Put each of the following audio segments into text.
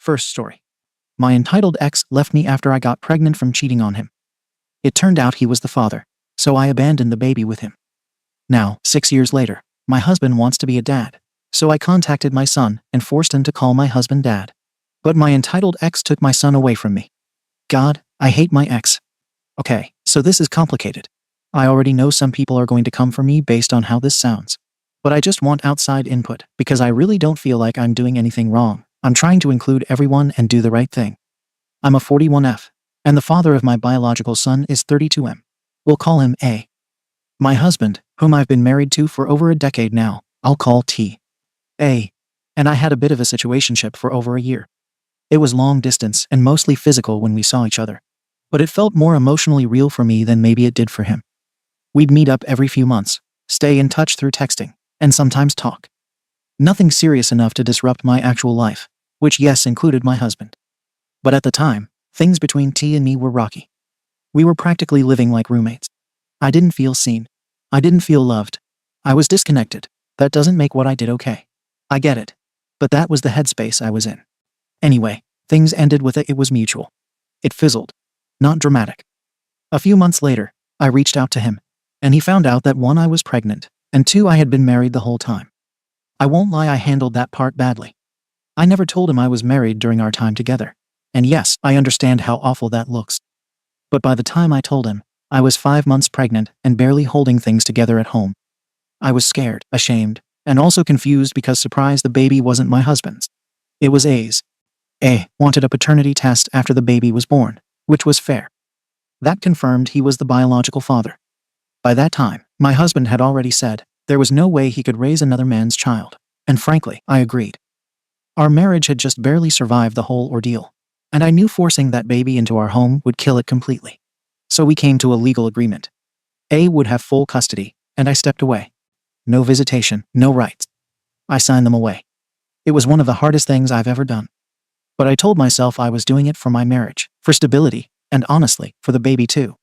First story. My entitled ex left me after I got pregnant from cheating on him. It turned out he was the father, so I abandoned the baby with him. Now, 6 years later, my husband wants to be a dad, so I contacted my son and forced him to call my husband dad. But my entitled ex took my son away from me. God, I hate my ex. Okay, so this is complicated. I already know some people are going to come for me based on how this sounds. But I just want outside input because I really don't feel like I'm doing anything wrong. I'm trying to include everyone and do the right thing. I'm a 41F, and the father of my biological son is 32M. We'll call him A. My husband, whom I've been married to for over a decade now, I'll call T. A. And I had a bit of a situationship for over a year. It was long distance and mostly physical when we saw each other. But it felt more emotionally real for me than maybe it did for him. We'd meet up every few months, stay in touch through texting, and sometimes talk. Nothing serious enough to disrupt my actual life, which yes included my husband. But at the time, things between T and me were rocky. We were practically living like roommates. I didn't feel seen. I didn't feel loved. I was disconnected. That doesn't make what I did okay. I get it. But that was the headspace I was in. Anyway, things ended with it was mutual. It fizzled. Not dramatic. A few months later, I reached out to him, and he found out that 1, I was pregnant, and 2, I had been married the whole time. I won't lie, I handled that part badly. I never told him I was married during our time together. And yes, I understand how awful that looks. But by the time I told him, I was 5 months pregnant and barely holding things together at home. I was scared, ashamed, and also confused because surprised the baby wasn't my husband's. It was A's. A wanted a paternity test after the baby was born, which was fair. That confirmed he was the biological father. By that time, my husband had already said there was no way he could raise another man's child, and frankly, I agreed. Our marriage had just barely survived the whole ordeal, and I knew forcing that baby into our home would kill it completely. So we came to a legal agreement. A would have full custody, and I stepped away. No visitation, no rights. I signed them away. It was one of the hardest things I've ever done. But I told myself I was doing it for my marriage, for stability, and honestly, for the baby too.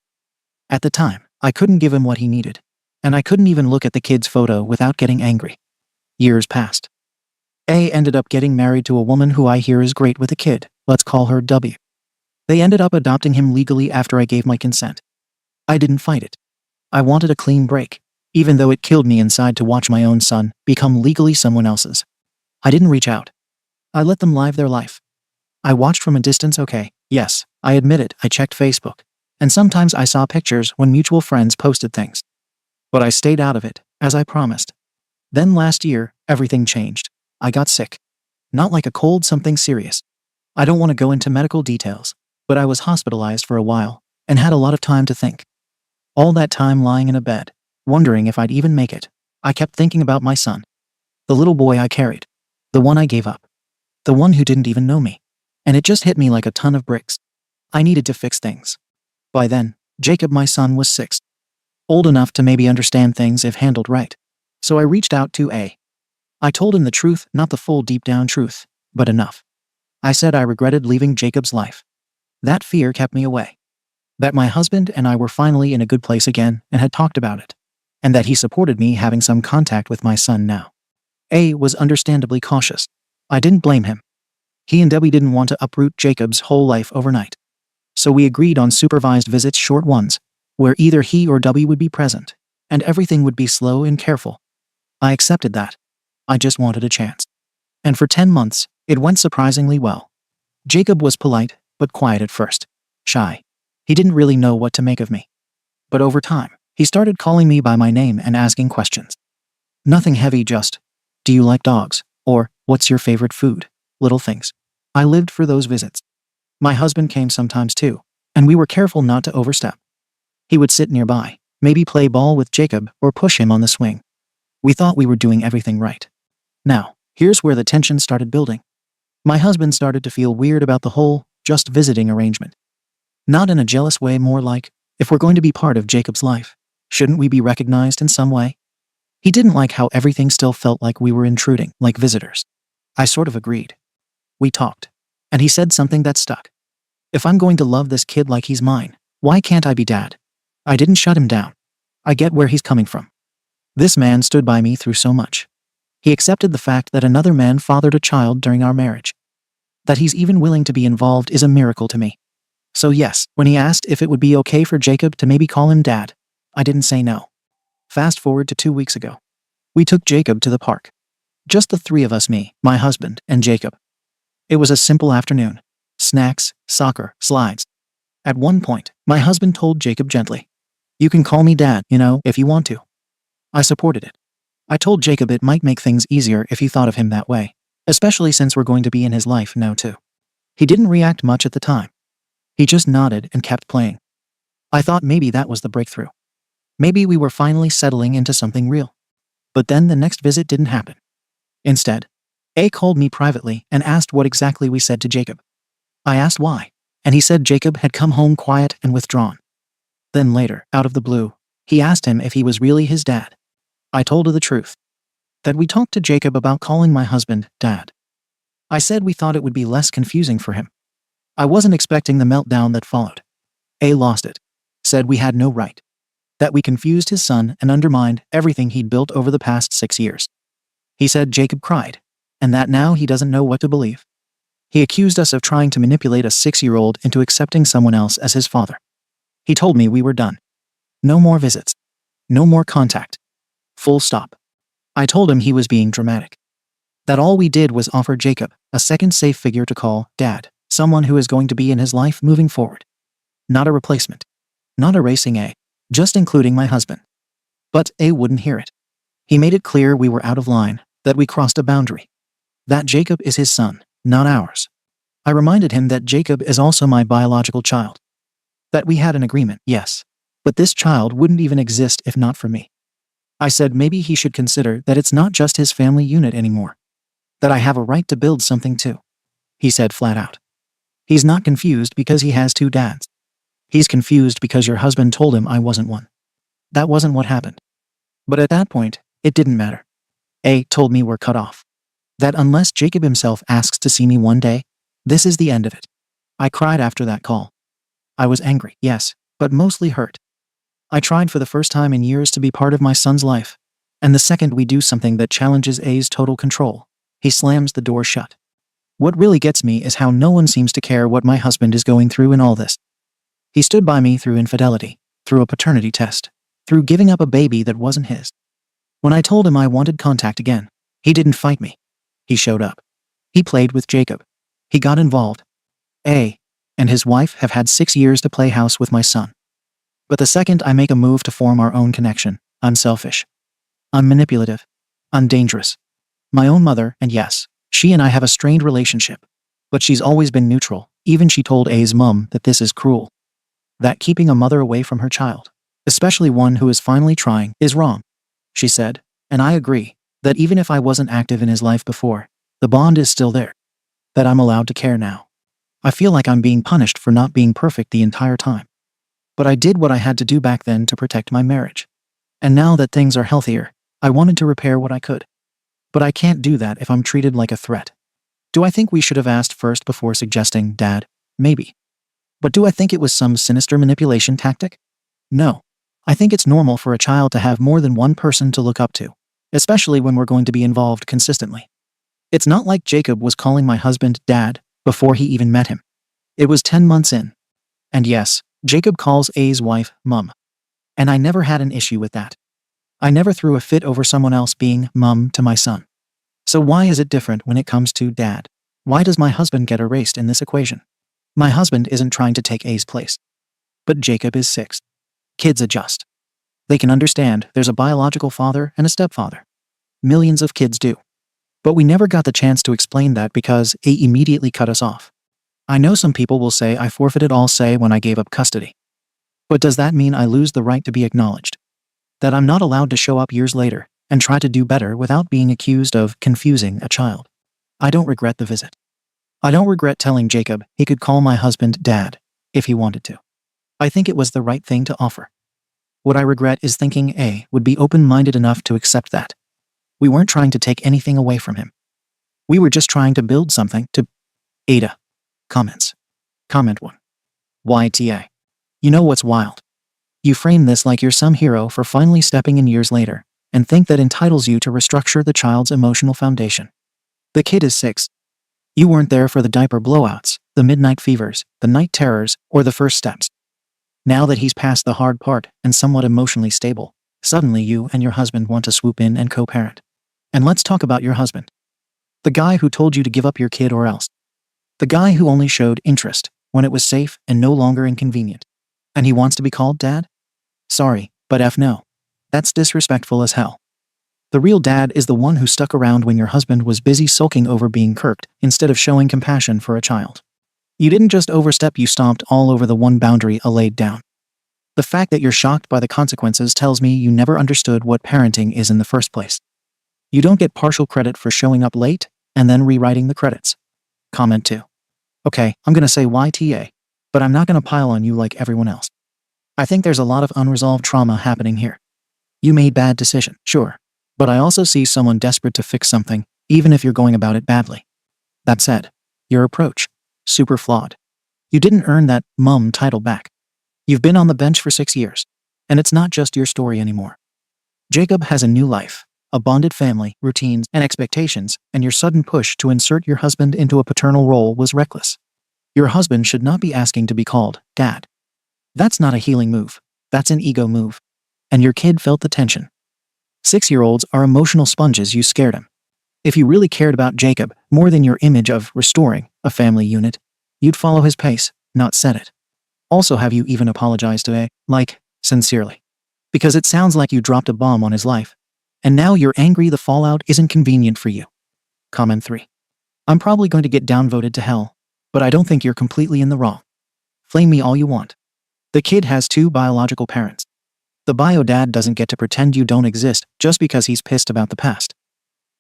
At the time, I couldn't give him what he needed, and I couldn't even look at the kid's photo without getting angry. Years passed. A ended up getting married to a woman who I hear is great with a kid. Let's call her W. They ended up adopting him legally after I gave my consent. I didn't fight it. I wanted a clean break, even though it killed me inside to watch my own son become legally someone else's. I didn't reach out. I let them live their life. I watched from a distance, okay, yes, I admit it, I checked Facebook. And sometimes I saw pictures when mutual friends posted things. But I stayed out of it, as I promised. Then last year, everything changed. I got sick. Not like a cold, something serious. I don't want to go into medical details, but I was hospitalized for a while, and had a lot of time to think. All that time lying in a bed, wondering if I'd even make it, I kept thinking about my son. The little boy I carried. The one I gave up. The one who didn't even know me. And it just hit me like a ton of bricks. I needed to fix things. By then, Jacob, my son, was 6. Old enough to maybe understand things if handled right. So I reached out to A. I told him the truth, not the full deep down truth, but enough. I said I regretted leaving Jacob's life. That fear kept me away. That my husband and I were finally in a good place again and had talked about it. And that he supported me having some contact with my son now. A was understandably cautious. I didn't blame him. He and Debbie didn't want to uproot Jacob's whole life overnight. So we agreed on supervised visits, short ones, where either he or Debbie would be present, and everything would be slow and careful. I accepted that. I just wanted a chance. And for 10 months, it went surprisingly well. Jacob was polite, but quiet at first. Shy. He didn't really know what to make of me. But over time, he started calling me by my name and asking questions. Nothing heavy, just, do you like dogs? Or, what's your favorite food? Little things. I lived for those visits. My husband came sometimes too, and we were careful not to overstep. He would sit nearby, maybe play ball with Jacob or push him on the swing. We thought we were doing everything right. Now, here's where the tension started building. My husband started to feel weird about the whole just visiting arrangement. Not in a jealous way, more like, if we're going to be part of Jacob's life, shouldn't we be recognized in some way? He didn't like how everything still felt like we were intruding, like visitors. I sort of agreed. We talked, and he said something that stuck. If I'm going to love this kid like he's mine, why can't I be dad? I didn't shut him down. I get where he's coming from. This man stood by me through so much. He accepted the fact that another man fathered a child during our marriage. That he's even willing to be involved is a miracle to me. So yes, when he asked if it would be okay for Jacob to maybe call him dad, I didn't say no. Fast forward to 2 weeks ago. We took Jacob to the park. Just the three of us, me, my husband, and Jacob. It was a simple afternoon. Snacks, soccer, slides. At one point, my husband told Jacob gently, "You can call me dad, if you want to." I supported it. I told Jacob it might make things easier if he thought of him that way, especially since we're going to be in his life now too. He didn't react much at the time. He just nodded and kept playing. I thought maybe that was the breakthrough. Maybe we were finally settling into something real. But then the next visit didn't happen. Instead, A called me privately and asked what exactly we said to Jacob. I asked why, and he said Jacob had come home quiet and withdrawn. Then later, out of the blue, he asked him if he was really his dad. I told her the truth. That we talked to Jacob about calling my husband dad. I said we thought it would be less confusing for him. I wasn't expecting the meltdown that followed. A lost it. Said we had no right. That we confused his son and undermined everything he'd built over the past 6 years. He said Jacob cried, and that now he doesn't know what to believe. He accused us of trying to manipulate a 6-year-old into accepting someone else as his father. He told me we were done. No more visits. No more contact. Full stop. I told him he was being dramatic. That all we did was offer Jacob a second safe figure to call dad, someone who is going to be in his life moving forward. Not a replacement. Not erasing A, just including my husband. But A wouldn't hear it. He made it clear we were out of line, that we crossed a boundary. That Jacob is his son, not ours. I reminded him that Jacob is also my biological child. That we had an agreement, yes. But this child wouldn't even exist if not for me. I said maybe he should consider that it's not just his family unit anymore. That I have a right to build something too. He said flat out. He's not confused because he has 2 dads. He's confused because your husband told him I wasn't one. That wasn't what happened. But at that point, it didn't matter. A told me we're cut off. That unless Jacob himself asks to see me one day, this is the end of it. I cried after that call. I was angry, yes, but mostly hurt. I tried for the first time in years to be part of my son's life, and the second we do something that challenges A's total control, he slams the door shut. What really gets me is how no one seems to care what my husband is going through in all this. He stood by me through infidelity, through a paternity test, through giving up a baby that wasn't his. When I told him I wanted contact again, he didn't fight me. He showed up. He played with Jacob. He got involved. A and his wife have had 6 years to play house with my son. But the second I make a move to form our own connection, I'm selfish. I'm manipulative. I'm dangerous. My own mother, and yes, she and I have a strained relationship. But she's always been neutral. Even she told A's mom that this is cruel. That keeping a mother away from her child, especially one who is finally trying, is wrong. She said, and I agree, that even if I wasn't active in his life before, the bond is still there. That I'm allowed to care now. I feel like I'm being punished for not being perfect the entire time. But I did what I had to do back then to protect my marriage. And now that things are healthier, I wanted to repair what I could. But I can't do that if I'm treated like a threat. Do I think we should have asked first before suggesting dad? Maybe. But do I think it was some sinister manipulation tactic? No. I think it's normal for a child to have more than one person to look up to, especially when we're going to be involved consistently. It's not like Jacob was calling my husband dad before he even met him. It was 10 months in. And yes, Jacob calls A's wife mum. And I never had an issue with that. I never threw a fit over someone else being mum to my son. So why is it different when it comes to dad? Why does my husband get erased in this equation? My husband isn't trying to take A's place. But Jacob is 6. Kids adjust. They can understand there's a biological father and a stepfather. Millions of kids do. But we never got the chance to explain that because A immediately cut us off. I know some people will say I forfeited all say when I gave up custody. But does that mean I lose the right to be acknowledged? That I'm not allowed to show up years later and try to do better without being accused of confusing a child? I don't regret the visit. I don't regret telling Jacob he could call my husband dad if he wanted to. I think it was the right thing to offer. What I regret is thinking A would be open-minded enough to accept that. We weren't trying to take anything away from him. We were just trying to build something to... Ada. Comments. Comment 1. YTA. You know what's wild? You frame this like you're some hero for finally stepping in years later, and think that entitles you to restructure the child's emotional foundation. The kid is 6. You weren't there for the diaper blowouts, the midnight fevers, the night terrors, or the first steps. Now that he's past the hard part and somewhat emotionally stable, suddenly you and your husband want to swoop in and co-parent. And let's talk about your husband. The guy who told you to give up your kid or else. The guy who only showed interest when it was safe and no longer inconvenient. And he wants to be called dad? Sorry, but F no. That's disrespectful as hell. The real dad is the one who stuck around when your husband was busy sulking over being kirked instead of showing compassion for a child. You didn't just overstep, you stomped all over the one boundary I laid down. The fact that you're shocked by the consequences tells me you never understood what parenting is in the first place. You don't get partial credit for showing up late and then rewriting the credits. Comment 2. Okay, I'm gonna say YTA, but I'm not gonna pile on you like everyone else. I think there's a lot of unresolved trauma happening here. You made bad decision, sure. But I also see someone desperate to fix something, even if you're going about it badly. That said, your approach, super flawed. You didn't earn that mum title back. You've been on the bench for 6 years, and it's not just your story anymore. Jacob has a new life, a bonded family, routines, and expectations, and your sudden push to insert your husband into a paternal role was reckless. Your husband should not be asking to be called dad. That's not a healing move, that's an ego move. And your kid felt the tension. 6-year-olds are emotional sponges, you scared him. If you really cared about Jacob more than your image of restoring a family unit, you'd follow his pace, not set it. Also, have you even apologized today? Like, sincerely? Because it sounds like you dropped a bomb on his life, and now you're angry the fallout isn't convenient for you. Comment 3. I'm probably going to get downvoted to hell, but I don't think you're completely in the wrong. Flame me all you want. The kid has 2 biological parents. The bio dad doesn't get to pretend you don't exist just because he's pissed about the past.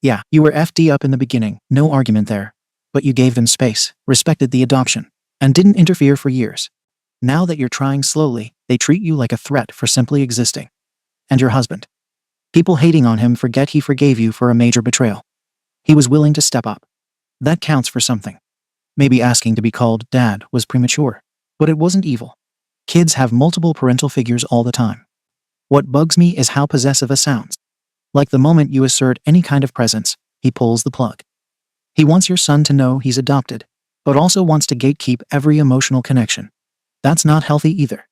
Yeah, you were FD up in the beginning, no argument there. But you gave them space, respected the adoption, and didn't interfere for years. Now that you're trying slowly, they treat you like a threat for simply existing. And your husband. People hating on him forget he forgave you for a major betrayal. He was willing to step up. That counts for something. Maybe asking to be called dad was premature, but it wasn't evil. Kids have multiple parental figures all the time. What bugs me is how possessive it sounds. Like the moment you assert any kind of presence, he pulls the plug. He wants your son to know he's adopted, but also wants to gatekeep every emotional connection. That's not healthy either.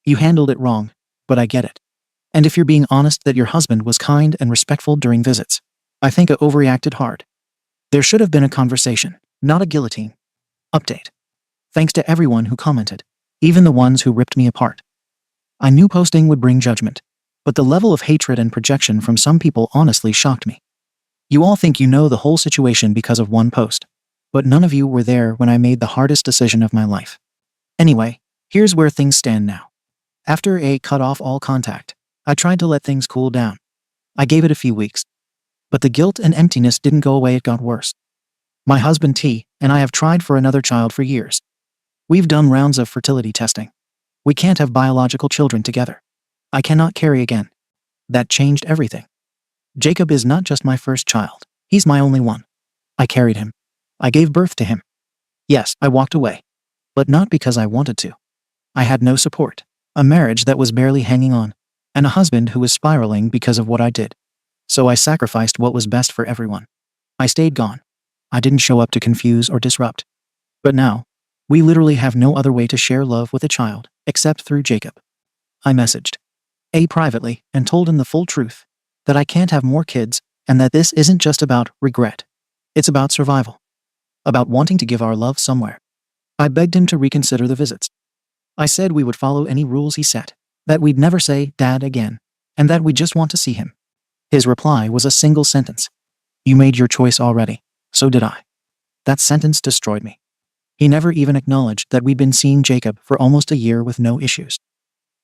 You handled it wrong, but I get it. And if you're being honest that your husband was kind and respectful during visits, I think I overreacted hard. There should have been a conversation, not a guillotine. Update. Thanks to everyone who commented, even the ones who ripped me apart. I knew posting would bring judgment, but the level of hatred and projection from some people honestly shocked me. You all think you know the whole situation because of one post, but none of you were there when I made the hardest decision of my life. Anyway, here's where things stand now. After A cut off all contact, I tried to let things cool down. I gave it a few weeks. But the guilt and emptiness didn't go away, it got worse. My husband T and I have tried for another child for years. We've done rounds of fertility testing. We can't have biological children together. I cannot carry again. That changed everything. Jacob is not just my first child. He's my only one. I carried him. I gave birth to him. Yes, I walked away. But not because I wanted to. I had no support, a marriage that was barely hanging on, and a husband who was spiraling because of what I did. So I sacrificed what was best for everyone. I stayed gone. I didn't show up to confuse or disrupt. But now, we literally have no other way to share love with a child, except through Jacob. I messaged A privately and told him the full truth, that I can't have more kids, and that this isn't just about regret. It's about survival. About wanting to give our love somewhere. I begged him to reconsider the visits. I said we would follow any rules he set, that we'd never say dad again, and that we just want to see him. His reply was a single sentence. You made your choice already, so did I. That sentence destroyed me. He never even acknowledged that we'd been seeing Jacob for almost a year with no issues.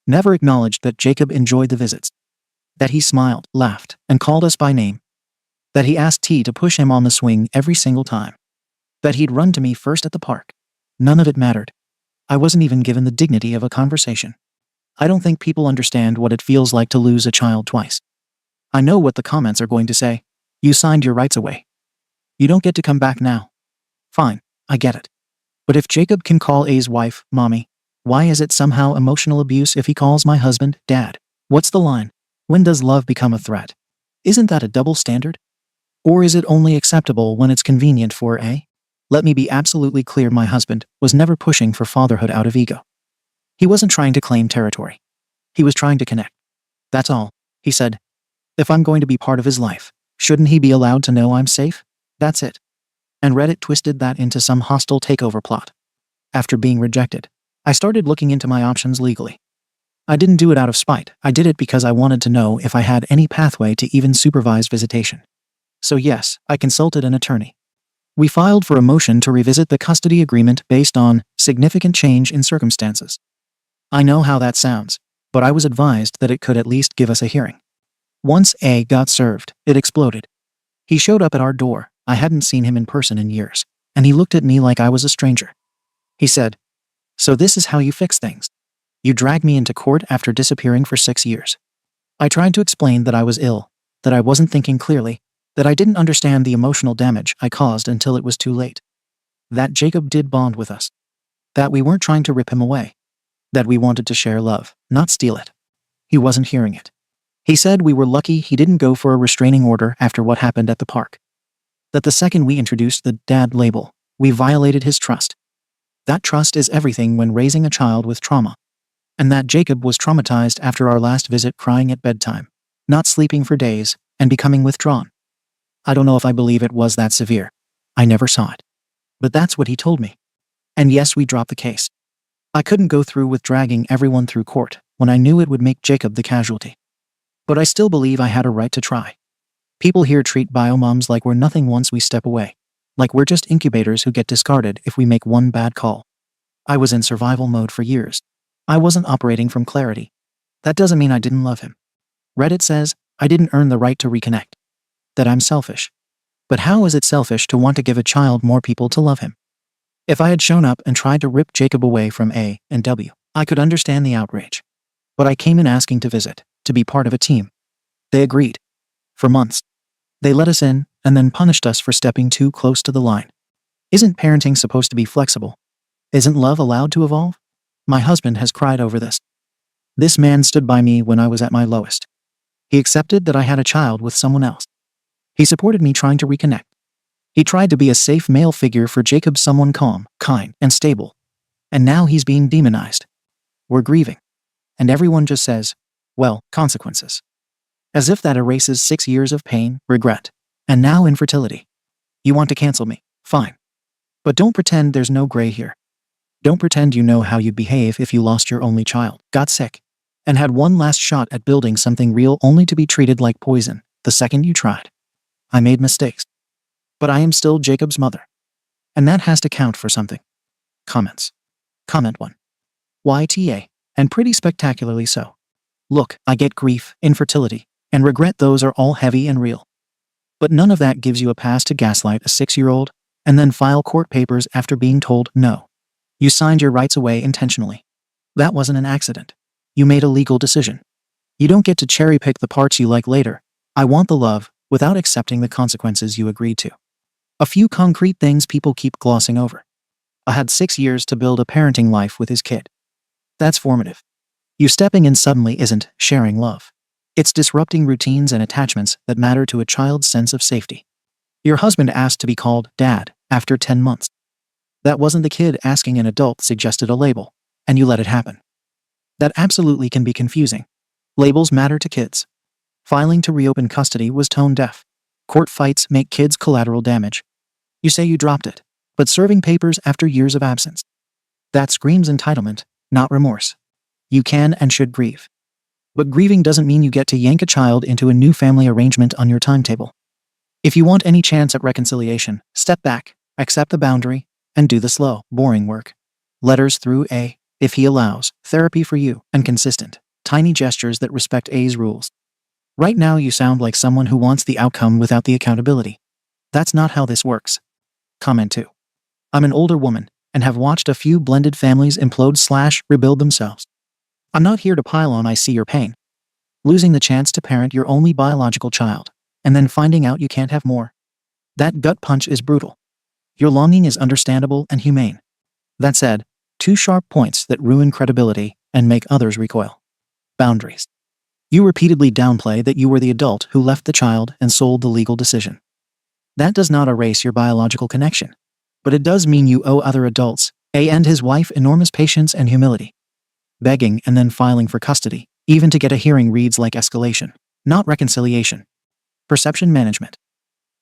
Never acknowledged that Jacob enjoyed the visits. That he smiled, laughed, and called us by name. That he asked T to push him on the swing every single time. That he'd run to me first at the park. None of it mattered. I wasn't even given the dignity of a conversation. I don't think people understand what it feels like to lose a child twice. I know what the comments are going to say. You signed your rights away. You don't get to come back now. Fine, I get it. But if Jacob can call A's wife, mommy, why is it somehow emotional abuse if he calls my husband, dad? What's the line? When does love become a threat? Isn't that a double standard? Or is it only acceptable when it's convenient for A? Let me be absolutely clear, my husband was never pushing for fatherhood out of ego. He wasn't trying to claim territory. He was trying to connect. That's all, he said. If I'm going to be part of his life, shouldn't he be allowed to know I'm safe? That's it. And Reddit twisted that into some hostile takeover plot. After being rejected, I started looking into my options legally. I didn't do it out of spite. I did it because I wanted to know if I had any pathway to even supervised visitation. So yes, I consulted an attorney. We filed for a motion to revisit the custody agreement based on significant change in circumstances. I know how that sounds, but I was advised that it could at least give us a hearing. Once A got served, it exploded. He showed up at our door. I hadn't seen him in person in years, and he looked at me like I was a stranger. He said, "So this is how you fix things. You dragged me into court after disappearing for 6 years." I tried to explain that I was ill, that I wasn't thinking clearly, that I didn't understand the emotional damage I caused until it was too late. That Jacob did bond with us. That we weren't trying to rip him away. That we wanted to share love, not steal it. He wasn't hearing it. He said we were lucky he didn't go for a restraining order after what happened at the park. That the second we introduced the dad label, we violated his trust. That trust is everything when raising a child with trauma. And that Jacob was traumatized after our last visit, crying at bedtime, not sleeping for days, and becoming withdrawn. I don't know if I believe it was that severe. I never saw it. But that's what he told me. And yes, we dropped the case. I couldn't go through with dragging everyone through court when I knew it would make Jacob the casualty. But I still believe I had a right to try. People here treat biomoms like we're nothing once we step away. Like we're just incubators who get discarded if we make one bad call. I was in survival mode for years. I wasn't operating from clarity. That doesn't mean I didn't love him. Reddit says I didn't earn the right to reconnect. That I'm selfish. But how is it selfish to want to give a child more people to love him? If I had shown up and tried to rip Jacob away from A and W, I could understand the outrage. But I came in asking to visit, to be part of a team. They agreed. For months. They let us in, and then punished us for stepping too close to the line. Isn't parenting supposed to be flexible? Isn't love allowed to evolve? My husband has cried over this. This man stood by me when I was at my lowest. He accepted that I had a child with someone else. He supported me trying to reconnect. He tried to be a safe male figure for Jacob, someone calm, kind, and stable. And now he's being demonized. We're grieving. And everyone just says, well, consequences. As if that erases 6 years of pain, regret, and now infertility. You want to cancel me? Fine. But don't pretend there's no gray here. Don't pretend you know how you'd behave if you lost your only child, got sick, and had one last shot at building something real only to be treated like poison the second you tried. I made mistakes. But I am still Jacob's mother. And that has to count for something. Comments. Comment 1. YTA, and pretty spectacularly so. Look, I get grief, infertility, and regret. Those are all heavy and real. But none of that gives you a pass to gaslight a 6-year-old and then file court papers after being told no. You signed your rights away intentionally. That wasn't an accident. You made a legal decision. You don't get to cherry pick the parts you like later. I want the love without accepting the consequences you agreed to. A few concrete things people keep glossing over. I had 6 years to build a parenting life with his kid. That's formative. You stepping in suddenly isn't sharing love. It's disrupting routines and attachments that matter to a child's sense of safety. Your husband asked to be called dad after 10 months. That wasn't the kid asking, an adult suggested a label, and you let it happen. That absolutely can be confusing. Labels matter to kids. Filing to reopen custody was tone deaf. Court fights make kids collateral damage. You say you dropped it, but serving papers after years of absence. That screams entitlement, not remorse. You can and should grieve. But grieving doesn't mean you get to yank a child into a new family arrangement on your timetable. If you want any chance at reconciliation, step back, accept the boundary, and do the slow, boring work. Letters through A, if he allows, therapy for you, and consistent, tiny gestures that respect A's rules. Right now you sound like someone who wants the outcome without the accountability. That's not how this works. Comment 2. I'm an older woman, and have watched a few blended families implode/rebuild themselves. I'm not here to pile on. I see your pain. Losing the chance to parent your only biological child, and then finding out you can't have more. That gut punch is brutal. Your longing is understandable and humane. That said, 2 sharp points that ruin credibility and make others recoil. Boundaries. You repeatedly downplay that you were the adult who left the child and sold the legal decision. That does not erase your biological connection, But it does mean you owe other adults, A and his wife, enormous patience and humility. Begging and then filing for custody, even to get a hearing, reads like escalation, not reconciliation. Perception management.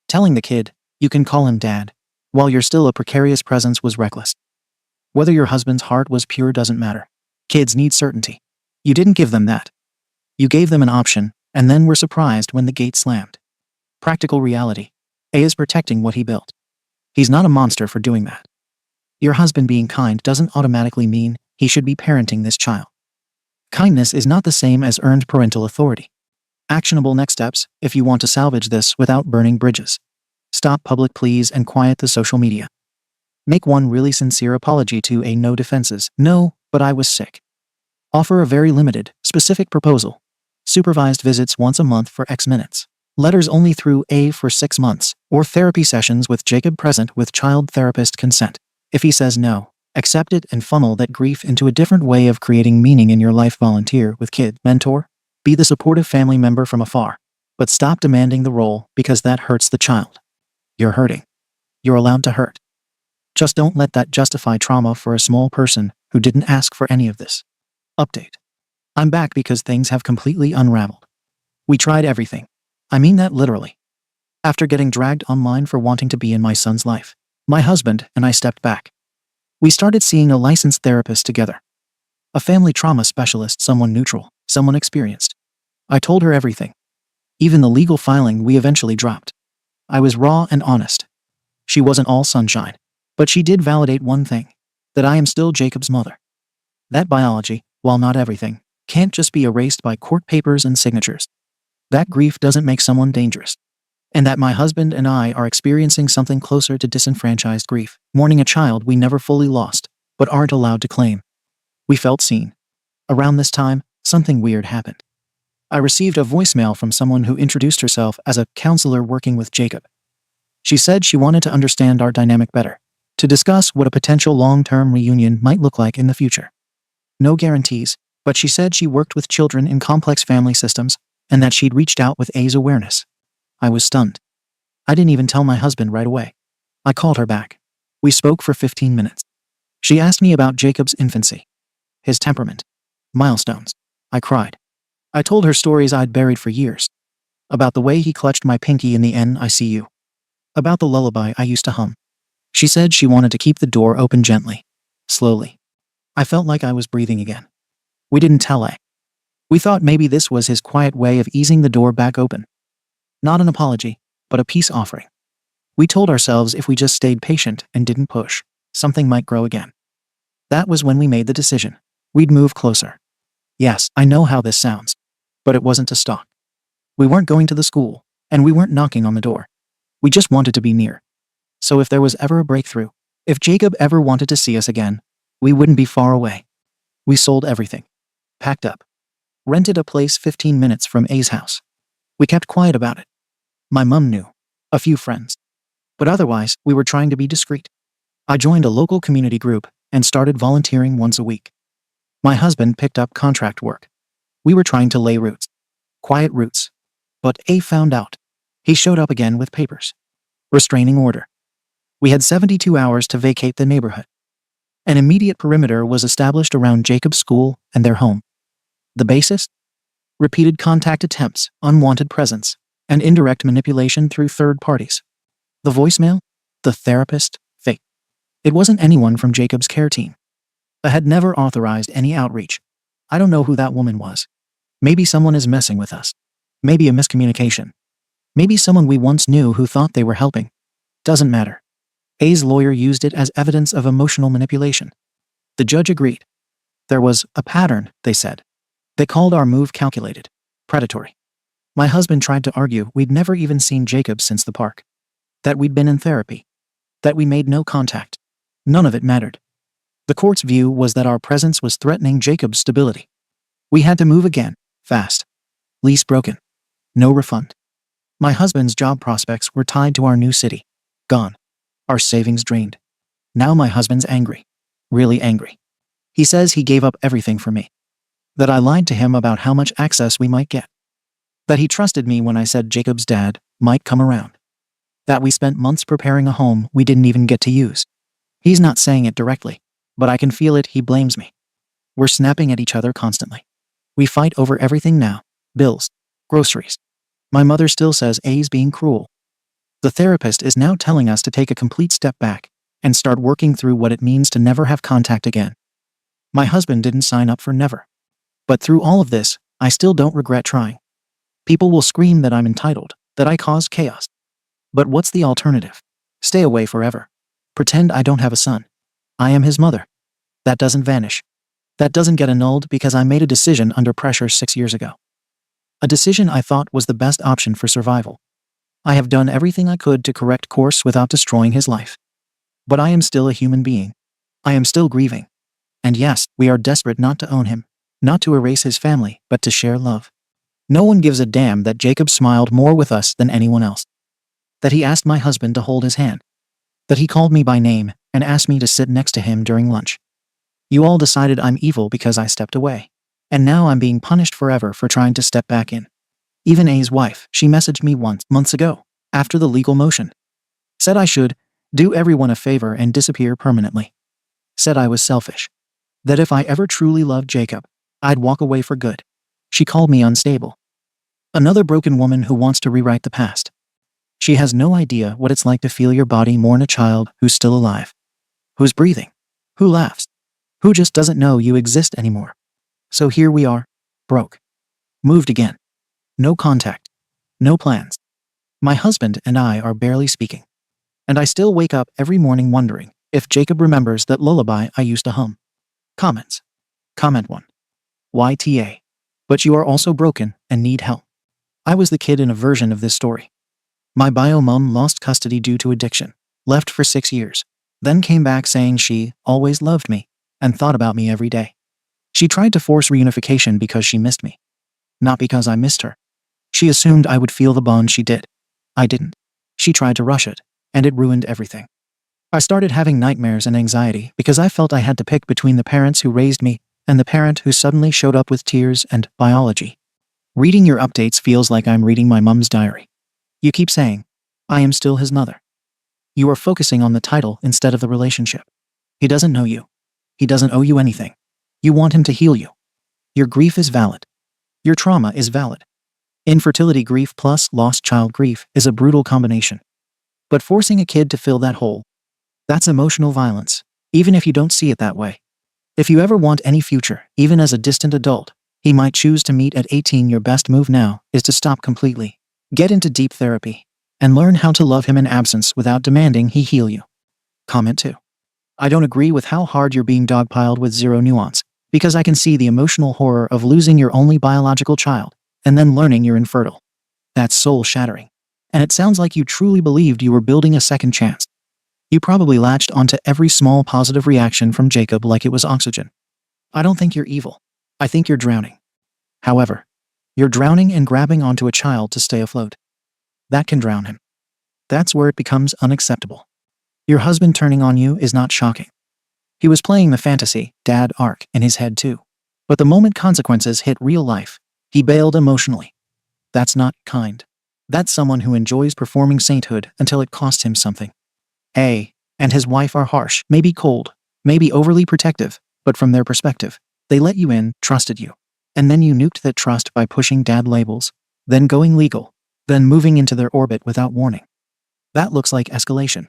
Telling the kid, you can call him dad, while you're still a precarious presence, was reckless. Whether your husband's heart was pure doesn't matter. Kids need certainty. You didn't give them that. You gave them an option, and then were surprised when the gate slammed. Practical reality. A is protecting what he built. He's not a monster for doing that. Your husband being kind doesn't automatically mean he should be parenting this child. Kindness is not the same as earned parental authority. Actionable next steps if you want to salvage this without burning bridges. Stop public pleas and quiet the social media. Make one really sincere apology to A. No defenses. No, but I was sick. Offer a very limited, specific proposal. Supervised visits once a month for X minutes. Letters only through A for 6 months, or therapy sessions with Jacob present with child therapist consent. If he says no, accept it and funnel that grief into a different way of creating meaning in your life. Volunteer with kid, mentor, be the supportive family member from afar. But stop demanding the role because that hurts the child. You're hurting. You're allowed to hurt. Just don't let that justify trauma for a small person who didn't ask for any of this. Update. I'm back because things have completely unraveled. We tried everything. I mean that literally. After getting dragged online for wanting to be in my son's life, my husband and I stepped back. We started seeing a licensed therapist together. A family trauma specialist, someone neutral, someone experienced. I told her everything. Even the legal filing we eventually dropped. I was raw and honest. She wasn't all sunshine, but she did validate one thing, that I am still Jacob's mother. That biology, while not everything, can't just be erased by court papers and signatures. That grief doesn't make someone dangerous. And that my husband and I are experiencing something closer to disenfranchised grief, mourning a child we never fully lost, but aren't allowed to claim. We felt seen. Around this time, something weird happened. I received a voicemail from someone who introduced herself as a counselor working with Jacob. She said she wanted to understand our dynamic better, to discuss what a potential long-term reunion might look like in the future. No guarantees, but she said she worked with children in complex family systems, and that she'd reached out with A's awareness. I was stunned. I didn't even tell my husband right away. I called her back. We spoke for 15 minutes. She asked me about Jacob's infancy, his temperament, milestones. I cried. I told her stories I'd buried for years. About the way he clutched my pinky in the NICU. About the lullaby I used to hum. She said she wanted to keep the door open gently, slowly. I felt like I was breathing again. We didn't tell A. We thought maybe this was his quiet way of easing the door back open. Not an apology, but a peace offering. We told ourselves if we just stayed patient and didn't push, something might grow again. That was when we made the decision. We'd move closer. Yes, I know how this sounds. But it wasn't to stalk. We weren't going to the school, and we weren't knocking on the door. We just wanted to be near. So if there was ever a breakthrough, if Jacob ever wanted to see us again, we wouldn't be far away. We sold everything. Packed up. Rented a place 15 minutes from A's house. We kept quiet about it. My mum knew. A few friends. But otherwise, we were trying to be discreet. I joined a local community group and started volunteering once a week. My husband picked up contract work. We were trying to lay roots. Quiet roots. But A found out. He showed up again with papers. Restraining order. We had 72 hours to vacate the neighborhood. An immediate perimeter was established around Jacob's school and their home. The basis? Repeated contact attempts, unwanted presence, and indirect manipulation through third parties. The voicemail? The therapist? Fake. It wasn't anyone from Jacob's care team. I had never authorized any outreach. I don't know who that woman was. Maybe someone is messing with us. Maybe a miscommunication. Maybe someone we once knew who thought they were helping. Doesn't matter. A's lawyer used it as evidence of emotional manipulation. The judge agreed. There was a pattern, they said. They called our move calculated, predatory. My husband tried to argue we'd never even seen Jacob since the park. That we'd been in therapy. That we made no contact. None of it mattered. The court's view was that our presence was threatening Jacob's stability. We had to move again, fast. Lease broken. No refund. My husband's job prospects were tied to our new city. Gone. Our savings drained. Now my husband's angry. Really angry. He says he gave up everything for me. That I lied to him about how much access we might get. That he trusted me when I said Jacob's dad might come around. That we spent months preparing a home we didn't even get to use. He's not saying it directly, but I can feel it. He blames me. We're snapping at each other constantly. We fight over everything now. Bills. Groceries. My mother still says A's being cruel. The therapist is now telling us to take a complete step back and start working through what it means to never have contact again. My husband didn't sign up for never. But through all of this, I still don't regret trying. People will scream that I'm entitled, that I caused chaos. But what's the alternative? Stay away forever. Pretend I don't have a son. I am his mother. That doesn't vanish. That doesn't get annulled because I made a decision under pressure 6 years ago. A decision I thought was the best option for survival. I have done everything I could to correct course without destroying his life. But I am still a human being. I am still grieving. And yes, we are desperate not to own him, not to erase his family, but to share love. No one gives a damn that Jacob smiled more with us than anyone else. That he asked my husband to hold his hand. That he called me by name and asked me to sit next to him during lunch. You all decided I'm evil because I stepped away. And now I'm being punished forever for trying to step back in. Even A's wife, she messaged me months ago, after the legal motion. Said I should do everyone a favor and disappear permanently. Said I was selfish. That if I ever truly loved Jacob, I'd walk away for good. She called me unstable. Another broken woman who wants to rewrite the past. She has no idea what it's like to feel your body mourn a child who's still alive. Who's breathing. Who laughs. Who just doesn't know you exist anymore. So here we are, broke. Moved again. No contact. No plans. My husband and I are barely speaking. And I still wake up every morning wondering if Jacob remembers that lullaby I used to hum. Comments. Comment 1. YTA. But you are also broken and need help. I was the kid in a version of this story. My bio mom lost custody due to addiction, left for 6 years, then came back saying she always loved me and thought about me every day. She tried to force reunification because she missed me. Not because I missed her. She assumed I would feel the bond she did. I didn't. She tried to rush it, and it ruined everything. I started having nightmares and anxiety because I felt I had to pick between the parents who raised me and the parent who suddenly showed up with tears and biology. Reading your updates feels like I'm reading my mom's diary. You keep saying, I am still his mother. You are focusing on the title instead of the relationship. He doesn't know you. He doesn't owe you anything. You want him to heal you. Your grief is valid. Your trauma is valid. Infertility grief plus lost child grief is a brutal combination. But forcing a kid to fill that hole, that's emotional violence, even if you don't see it that way. If you ever want any future, even as a distant adult, he might choose to meet at 18. Your best move now is to stop completely, get into deep therapy, and learn how to love him in absence without demanding he heal you. Comment 2. I don't agree with how hard you're being dogpiled with zero nuance, because I can see the emotional horror of losing your only biological child, and then learning you're infertile. That's soul-shattering. And it sounds like you truly believed you were building a second chance. You probably latched onto every small positive reaction from Jacob like it was oxygen. I don't think you're evil. I think you're drowning. However, you're drowning and grabbing onto a child to stay afloat. That can drown him. That's where it becomes unacceptable. Your husband turning on you is not shocking. He was playing the fantasy, dad arc in his head too. But the moment consequences hit real life, he bailed emotionally. That's not kind. That's someone who enjoys performing sainthood until it costs him something. A and his wife are harsh, maybe cold, maybe overly protective, but from their perspective, they let you in, trusted you. And then you nuked that trust by pushing dad labels, then going legal, then moving into their orbit without warning. That looks like escalation.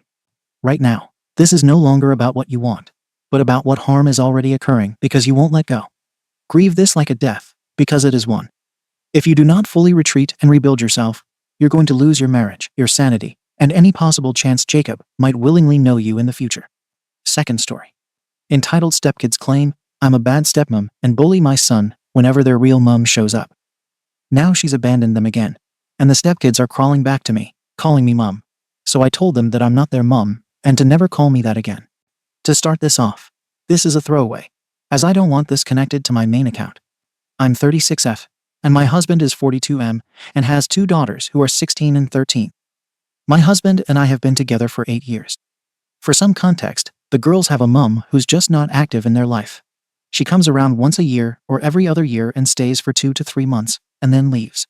Right now, this is no longer about what you want, but about what harm is already occurring because you won't let go. Grieve this like a death, because it is one. If you do not fully retreat and rebuild yourself, you're going to lose your marriage, your sanity, and any possible chance Jacob might willingly know you in the future. Second story. Entitled Stepkids Claim, I'm a bad stepmom and bully my son whenever their real mom shows up. Now she's abandoned them again, and the stepkids are crawling back to me, calling me mom. So I told them that I'm not their mom, and to never call me that again. To start this off, this is a throwaway, as I don't want this connected to my main account. I'm 36F, and my husband is 42M, and has 2 daughters who are 16 and 13. My husband and I have been together for 8 years. For some context, the girls have a mom who's just not active in their life. She comes around once a year or every other year and stays for 2 to 3 months, and then leaves.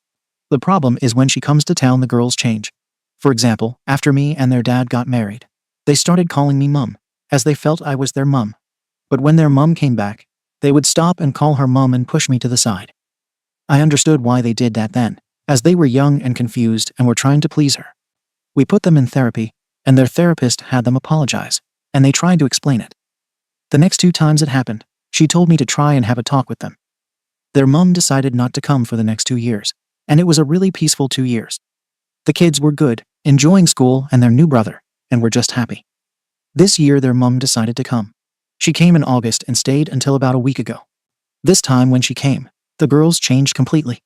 The problem is when she comes to town the girls change. For example, after me and their dad got married, they started calling me mom. as they felt I was their mum. But when their mum came back, they would stop and call her mum and push me to the side. I understood why they did that then, as they were young and confused and were trying to please her. We put them in therapy, and their therapist had them apologize, and they tried to explain it. The next 2 times it happened, she told me to try and have a talk with them. Their mum decided not to come for the next 2 years, and it was a really peaceful 2 years. The kids were good, enjoying school and their new brother, and were just happy. This year their mum decided to come. She came in August and stayed until about a week ago. This time when she came, the girls changed completely.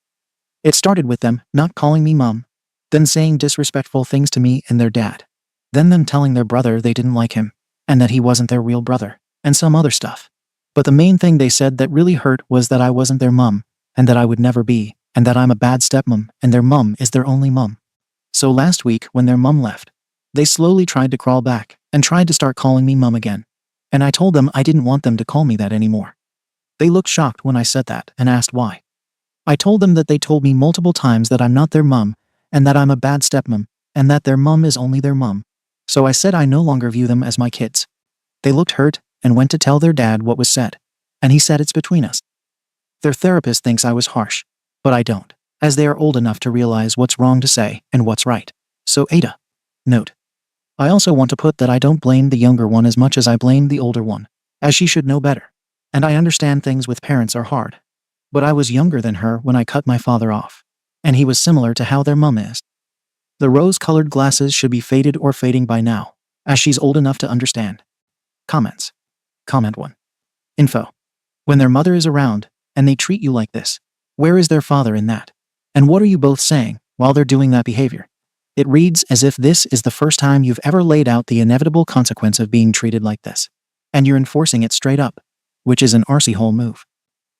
It started with them not calling me mum, then saying disrespectful things to me and their dad, then them telling their brother they didn't like him, and that he wasn't their real brother, and some other stuff. But the main thing they said that really hurt was that I wasn't their mum, and that I would never be, and that I'm a bad stepmom, and their mum is their only mum. So last week, when their mum left, they slowly tried to crawl back, and tried to start calling me mum again. And I told them I didn't want them to call me that anymore. They looked shocked when I said that, and asked why. I told them that they told me multiple times that I'm not their mum, and that I'm a bad stepmom, and that their mum is only their mum. So I said I no longer view them as my kids. They looked hurt, and went to tell their dad what was said, and he said it's between us. Their therapist thinks I was harsh, but I don't, as they are old enough to realize what's wrong to say and what's right. So Ada. Note. I also want to put that I don't blame the younger one as much as I blame the older one, as she should know better. And I understand things with parents are hard. But I was younger than her when I cut my father off, and he was similar to how their mum is. The rose-colored glasses should be faded or fading by now, as she's old enough to understand. Comments. Comment 1. Info. When their mother is around, and they treat you like this, where is their father in that? And what are you both saying while they're doing that behavior? It reads as if this is the first time you've ever laid out the inevitable consequence of being treated like this, and you're enforcing it straight up, which is an arsehole move.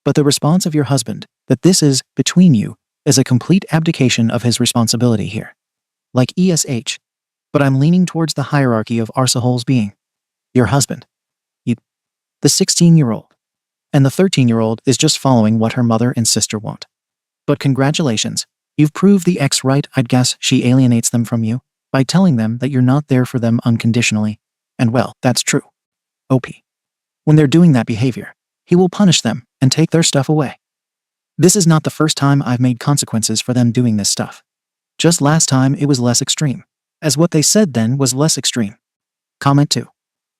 But the response of your husband, that this is between you, is a complete abdication of his responsibility here. Like ESH. But I'm leaning towards the hierarchy of arseholes being your husband, you, the 16-year-old, and the 13-year-old is just following what her mother and sister want. But congratulations, you've proved the ex right. I'd guess she alienates them from you by telling them that you're not there for them unconditionally. And well, that's true. OP. When they're doing that behavior, he will punish them and take their stuff away. This is not the first time I've made consequences for them doing this stuff. Just last time it was less extreme, as what they said then was less extreme. Comment 2.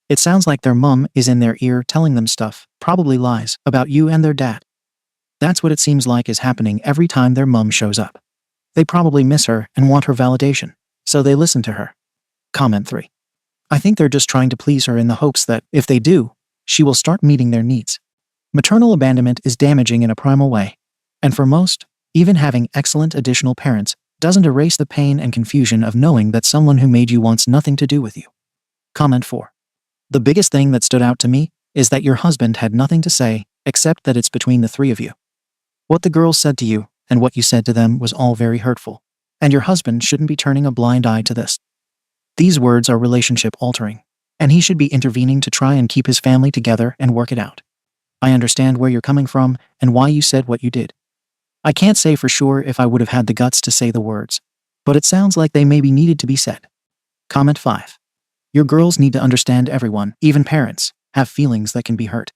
It sounds like their mum is in their ear telling them stuff, probably lies, about you and their dad. That's what it seems like is happening every time their mum shows up. They probably miss her and want her validation, so they listen to her. Comment 3. I think they're just trying to please her in the hopes that, if they do, she will start meeting their needs. Maternal abandonment is damaging in a primal way, and for most, even having excellent additional parents doesn't erase the pain and confusion of knowing that someone who made you wants nothing to do with you. Comment 4. The biggest thing that stood out to me is that your husband had nothing to say except that it's between the 3 of you. What the girls said to you and what you said to them was all very hurtful, and your husband shouldn't be turning a blind eye to this. These words are relationship altering, and he should be intervening to try and keep his family together and work it out. I understand where you're coming from and why you said what you did. I can't say for sure if I would have had the guts to say the words, but it sounds like they maybe needed to be said. Comment 5. Your girls need to understand everyone, even parents, have feelings that can be hurt.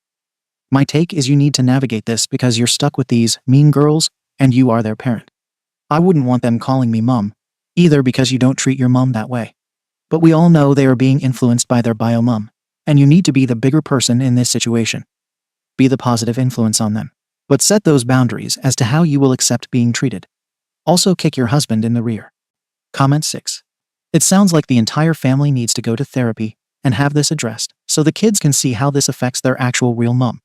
My take is you need to navigate this because you're stuck with these mean girls and you are their parent. I wouldn't want them calling me mum, either because you don't treat your mum that way. But we all know they are being influenced by their bio mum, and you need to be the bigger person in this situation. Be the positive influence on them, but set those boundaries as to how you will accept being treated. Also kick your husband in the rear. Comment 6. It sounds like the entire family needs to go to therapy and have this addressed so the kids can see how this affects their actual real mum.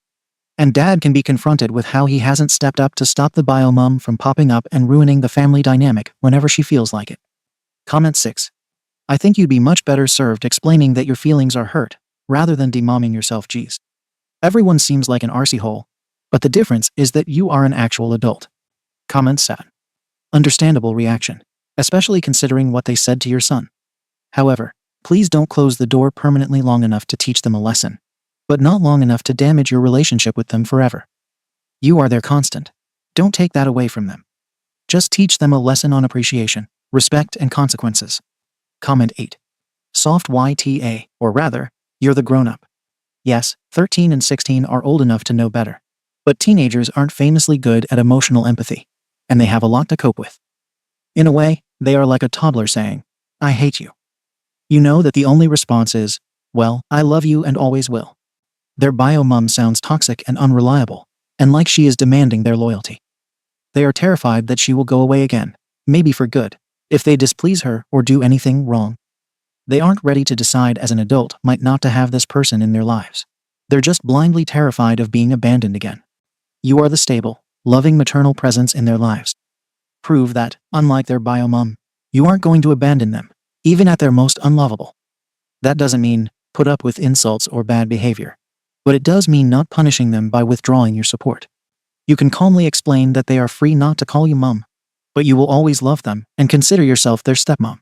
And dad can be confronted with how he hasn't stepped up to stop the bio mum from popping up and ruining the family dynamic whenever she feels like it. Comment 6. I think you'd be much better served explaining that your feelings are hurt, rather than demomming yourself. Geez. Everyone seems like an arsehole, but the difference is that you are an actual adult. Comment 7. Understandable reaction, especially considering what they said to your son. However, please don't close the door permanently long enough to teach them a lesson, but not long enough to damage your relationship with them forever. You are their constant. Don't take that away from them. Just teach them a lesson on appreciation, respect, and consequences. Comment 8. Soft YTA, or rather, You're the grown-up. Yes, 13 and 16 are old enough to know better. But teenagers aren't famously good at emotional empathy, and they have a lot to cope with. In a way, they are like a toddler saying, "I hate you." You know that the only response is, "Well, I love you and always will." Their bio mom sounds toxic and unreliable, and like she is demanding their loyalty. They are terrified that she will go away again, maybe for good, if they displease her or do anything wrong. They aren't ready to decide as an adult might not to have this person in their lives. They're just blindly terrified of being abandoned again. You are the stable, loving maternal presence in their lives. Prove that, unlike their bio mom, you aren't going to abandon them, even at their most unlovable. That doesn't mean put up with insults or bad behavior, but it does mean not punishing them by withdrawing your support. You can calmly explain that they are free not to call you mom, but you will always love them and consider yourself their stepmom.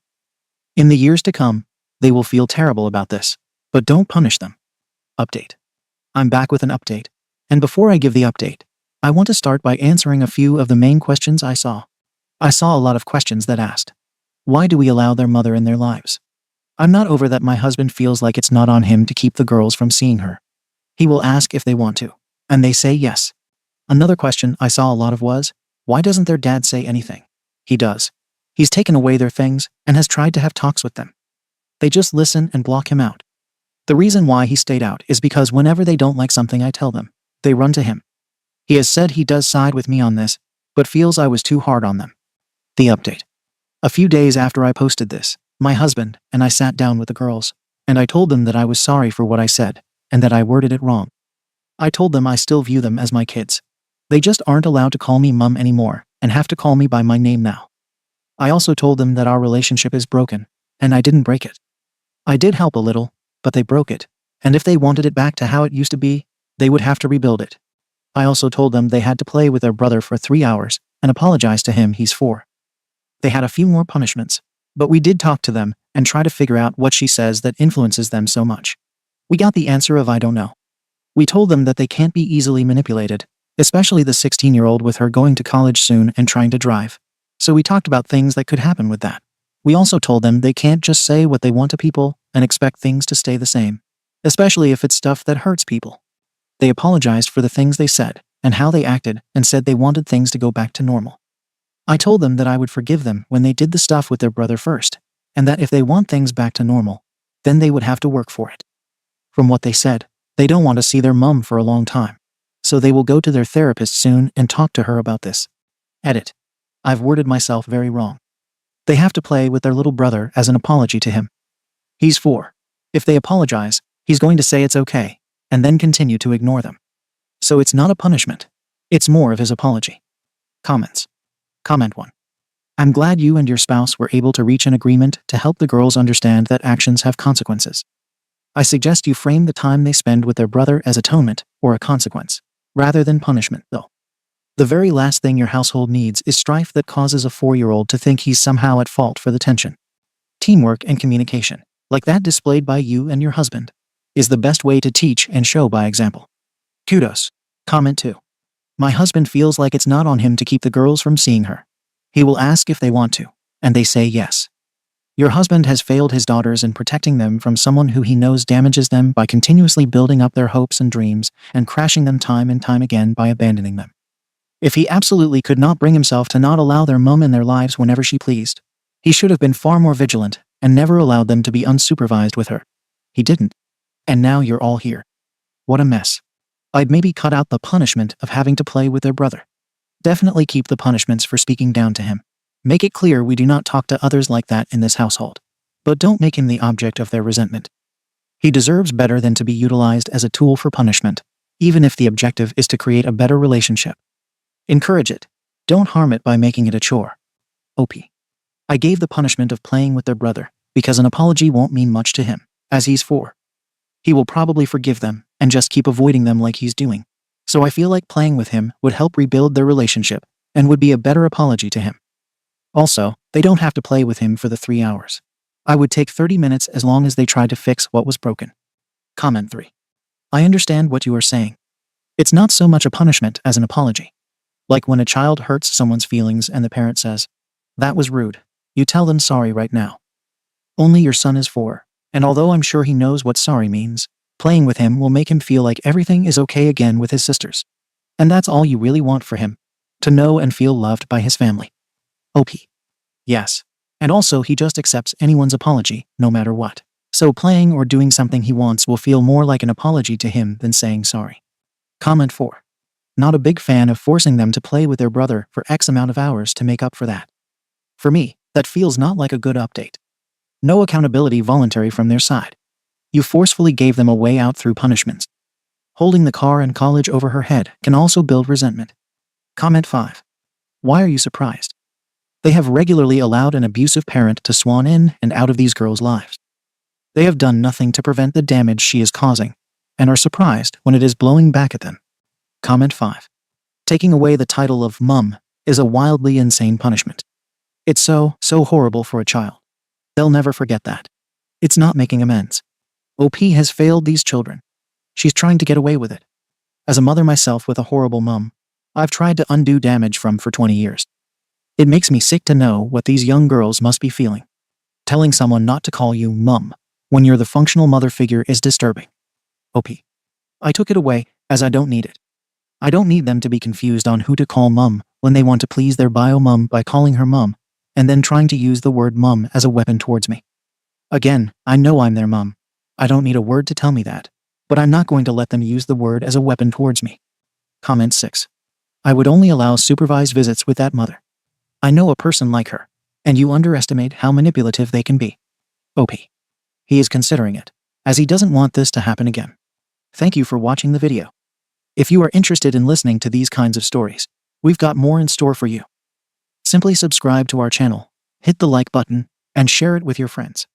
In the years to come, they will feel terrible about this, but don't punish them. Update. I'm back with an update, and before I give the update, I want to start by answering a few of the main questions I saw. I saw a lot of questions that asked, why do we allow their mother in their lives? I'm not over that my husband feels like it's not on him to keep the girls from seeing her. He will ask if they want to, and they say yes. Another question I saw a lot of was, why doesn't their dad say anything? He does. He's taken away their things and has tried to have talks with them. They just listen and block him out. The reason why he stayed out is because whenever they don't like something I tell them, they run to him. He has said he does side with me on this, but feels I was too hard on them. The update. A few days after I posted this, my husband and I sat down with the girls, and I told them that I was sorry for what I said, and that I worded it wrong. I told them I still view them as my kids. They just aren't allowed to call me mom anymore, and have to call me by my name now. I also told them that our relationship is broken, and I didn't break it. I did help a little, but they broke it, and if they wanted it back to how it used to be, they would have to rebuild it. I also told them they had to play with their brother for 3 hours, and apologize to him. He's 4. They had a few more punishments, but we did talk to them and try to figure out what she says that influences them so much. We got the answer of I don't know. We told them that they can't be easily manipulated, especially the 16-year-old with her going to college soon and trying to drive. So we talked about things that could happen with that. We also told them they can't just say what they want to people and expect things to stay the same, especially if it's stuff that hurts people. They apologized for the things they said and how they acted and said they wanted things to go back to normal. I told them that I would forgive them when they did the stuff with their brother first, and that if they want things back to normal, then they would have to work for it. From what they said, they don't want to see their mom for a long time, so they will go to their therapist soon and talk to her about this. Edit. I've worded myself very wrong. They have to play with their little brother as an apology to him. He's 4. If they apologize, he's going to say it's okay, and then continue to ignore them. So it's not a punishment. It's more of his apology. Comments. Comment 1. I'm glad you and your spouse were able to reach an agreement to help the girls understand that actions have consequences. I suggest you frame the time they spend with their brother as atonement or a consequence, rather than punishment, though. The very last thing your household needs is strife that causes a 4-year-old to think he's somehow at fault for the tension. Teamwork and communication, like that displayed by you and your husband, is the best way to teach and show by example. Kudos. Comment 2. My husband feels like it's not on him to keep the girls from seeing her. He will ask if they want to, and they say yes. Your husband has failed his daughters in protecting them from someone who he knows damages them by continuously building up their hopes and dreams and crashing them time and time again by abandoning them. If he absolutely could not bring himself to not allow their mom in their lives whenever she pleased, he should have been far more vigilant and never allowed them to be unsupervised with her. He didn't. And now you're all here. What a mess. I'd maybe cut out the punishment of having to play with their brother. Definitely keep the punishments for speaking down to him. Make it clear we do not talk to others like that in this household. But don't make him the object of their resentment. He deserves better than to be utilized as a tool for punishment, even if the objective is to create a better relationship. Encourage it. Don't harm it by making it a chore. OP. I gave the punishment of playing with their brother, because an apology won't mean much to him, as he's 4. He will probably forgive them and just keep avoiding them like he's doing. So I feel like playing with him would help rebuild their relationship and would be a better apology to him. Also, they don't have to play with him for the 3 hours. I would take 30 minutes as long as they tried to fix what was broken. Comment 3. I understand what you are saying. It's not so much a punishment as an apology. Like when a child hurts someone's feelings and the parent says, "That was rude. You tell them sorry right now." Only your son is 4, And although I'm sure he knows what sorry means, playing with him will make him feel like everything is okay again with his sisters. And that's all you really want for him. To know and feel loved by his family. OP. Yes. And also he just accepts anyone's apology, no matter what. So playing or doing something he wants will feel more like an apology to him than saying sorry. Comment 4. Not a big fan of forcing them to play with their brother for X amount of hours to make up for that. For me, that feels not like a good update. No accountability voluntary from their side. You forcefully gave them a way out through punishments. Holding the car and college over her head can also build resentment. Comment 5. Why are you surprised? They have regularly allowed an abusive parent to swan in and out of these girls' lives. They have done nothing to prevent the damage she is causing, and are surprised when it is blowing back at them. Comment 5. Taking away the title of mum is a wildly insane punishment. It's so horrible for a child. They'll never forget that. It's not making amends. OP has failed these children. She's trying to get away with it. As a mother myself with a horrible mum, I've tried to undo damage from for 20 years. It makes me sick to know what these young girls must be feeling. Telling someone not to call you mum when you're the functional mother figure is disturbing. OP. I took it away, as I don't need it. I don't need them to be confused on who to call mum when they want to please their bio mum by calling her mum, and then trying to use the word mum as a weapon towards me. Again, I know I'm their mum. I don't need a word to tell me that, but I'm not going to let them use the word as a weapon towards me. Comment 6. I would only allow supervised visits with that mother. I know a person like her, and you underestimate how manipulative they can be. OP. He is considering it, as he doesn't want this to happen again. Thank you for watching the video. If you are interested in listening to these kinds of stories, we've got more in store for you. Simply subscribe to our channel, hit the like button, and share it with your friends.